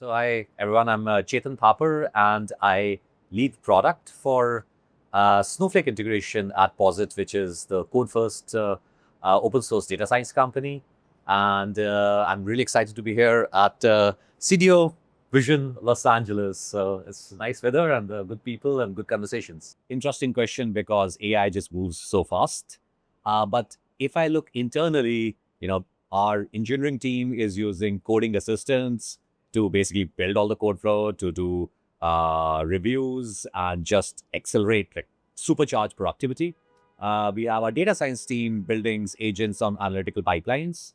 So hi everyone, I'm Chetan Thapar and I lead product for Snowflake integration at Posit, which is the code first open source data science company. And I'm really excited to be here at CDO Vision Los Angeles. So it's nice weather and good people and good conversations. Interesting question because AI just moves so fast. But if I look internally, our engineering team is using coding assistants to basically build all the code flow, to do reviews and just accelerate, like supercharge productivity. We have our data science team building agents on analytical pipelines.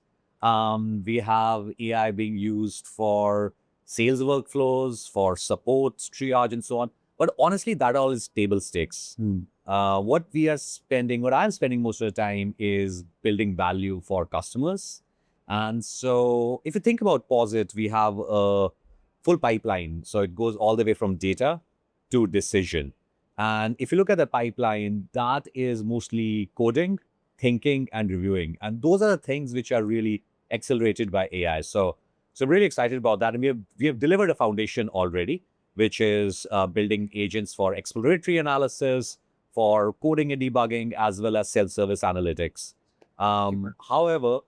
We have AI being used for sales workflows, for support, triage, and so on. But honestly, that all is table stakes. What I'm spending most of the time is building value for customers. And so if you think about Posit, we have a full pipeline. So it goes all the way from data to decision. And if you look at the pipeline, that is mostly coding, thinking, and reviewing. And those are the things which are really accelerated by AI. So I'm really excited about that. And we have delivered a foundation already, which is building agents for exploratory analysis, for coding and debugging, as well as self-service analytics. However,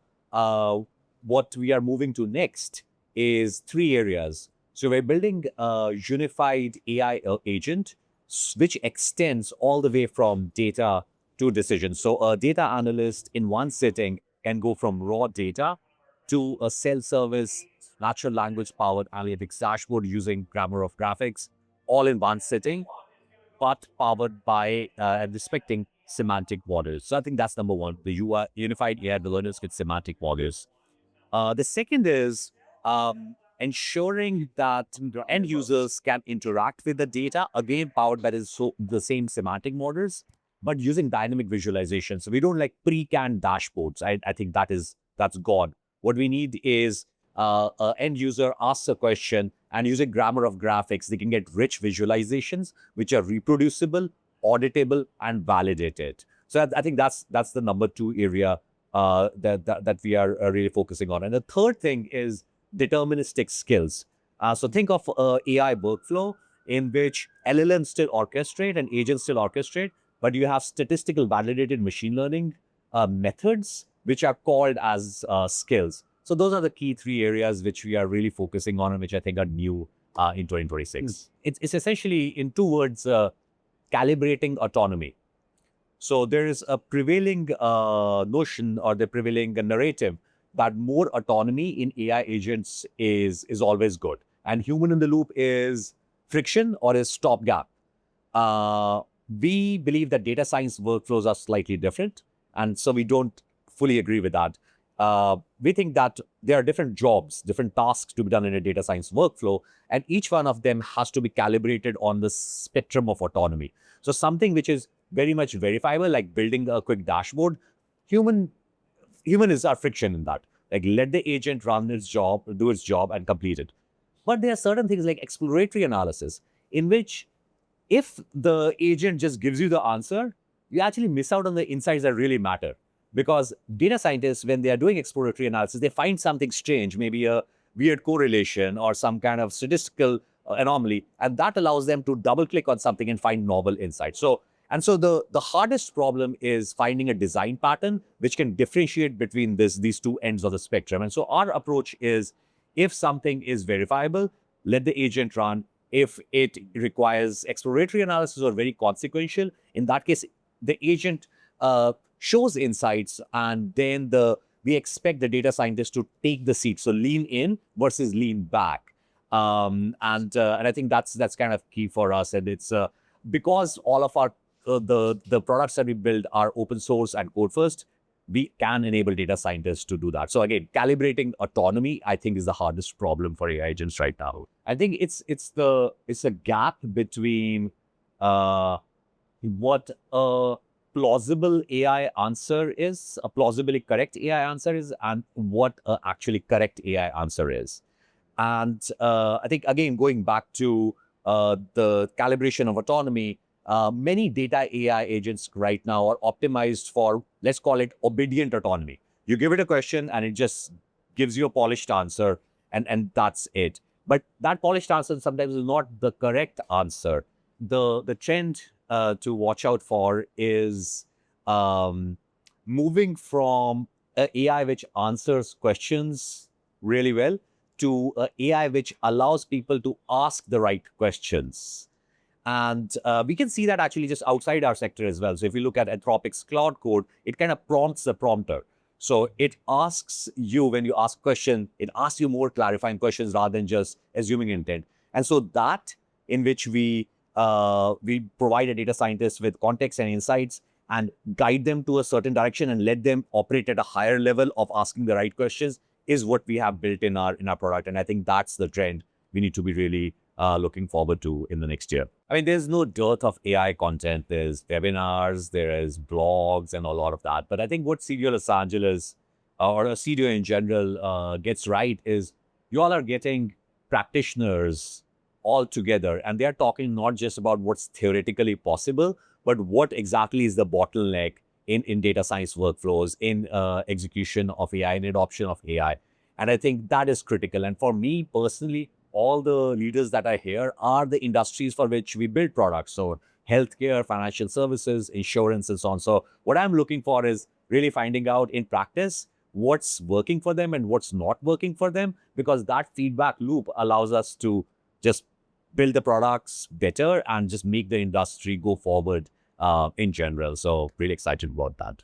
what we are moving to next is three areas. So we're building a unified AI agent, which extends all the way from data to decision. So a data analyst in one sitting can go from raw data to a self-service, natural language powered analytics dashboard using grammar of graphics, all in one sitting, but powered by and respecting semantic models. So I think that's number one, the UI, unified AI learners with semantic models. The second is ensuring that the end users can interact with the data, again, powered by the same semantic models, but using dynamic visualization. So we don't like pre-canned dashboards. I think that's gone. What we need is an end user asks a question, and using grammar of graphics, they can get rich visualizations, which are reproducible, auditable, and validated. So I think that's the number two area that we are really focusing on. And the third thing is deterministic skills. So think of AI workflow in which LLMs still orchestrate and agents still orchestrate, but you have statistical validated machine learning methods, which are called as skills. So those are the key three areas which we are really focusing on and which I think are new in 2026. It's essentially, in two words, calibrating autonomy. So there is a prevailing notion or the prevailing narrative that more autonomy in AI agents is always good. And human in the loop is friction or is stopgap. We believe that data science workflows are slightly different. And so we don't fully agree with that. We think that there are different jobs, different tasks to be done in a data science workflow, and each one of them has to be calibrated on the spectrum of autonomy. So something which is very much verifiable, like building a quick dashboard, human is our friction in that. Like, let the agent run its job, do its job, and complete it. But there are certain things like exploratory analysis, in which if the agent just gives you the answer, you actually miss out on the insights that really matter. Because data scientists, when they are doing exploratory analysis, they find something strange, maybe a weird correlation or some kind of statistical anomaly, and that allows them to double click on something and find novel insights. So the hardest problem is finding a design pattern which can differentiate between these two ends of the spectrum. And so our approach is, if something is verifiable, let the agent run. If it requires exploratory analysis or very consequential, in that case, the agent shows insights, and then we expect the data scientist to take the seat. So lean in versus lean back. And I think that's kind of key for us. And it's because all of our the products that we build are open source and code first, we can enable data scientists to do that. So again, calibrating autonomy, I think, is the hardest problem for AI agents right now. I think it's a gap between what a plausible AI answer is, a plausibly correct AI answer is, and what a actually correct AI answer is. And I think, again, going back to the calibration of autonomy, many data AI agents right now are optimized for, let's call it, obedient autonomy. You give it a question and it just gives you a polished answer, and that's it. But that polished answer sometimes is not the correct answer. The trend to watch out for is moving from an AI which answers questions really well to an AI which allows people to ask the right questions. And we can see that actually just outside our sector as well. So if you look at Anthropic's Cloud Code, it kind of prompts the prompter. So it asks you, when you ask a question, it asks you more clarifying questions rather than just assuming intent. And so that in which we provide a data scientist with context and insights and guide them to a certain direction and let them operate at a higher level of asking the right questions is what we have built in our product. And I think that's the trend we need to be really looking forward to in the next year. I mean, there's no dearth of AI content. There's webinars, there is blogs, and a lot of that. But I think what CDO Los Angeles or a CDO in general gets right is you all are getting practitioners all together, and they're talking not just about what's theoretically possible, but what exactly is the bottleneck in data science workflows, in execution of AI, in adoption of AI. And I think that is critical. And for me personally, all the leaders that I hear are the industries for which we build products. So healthcare, financial services, insurance, and so on. So what I'm looking for is really finding out in practice what's working for them and what's not working for them, because that feedback loop allows us to just build the products better and just make the industry go forward in general. So really excited about that.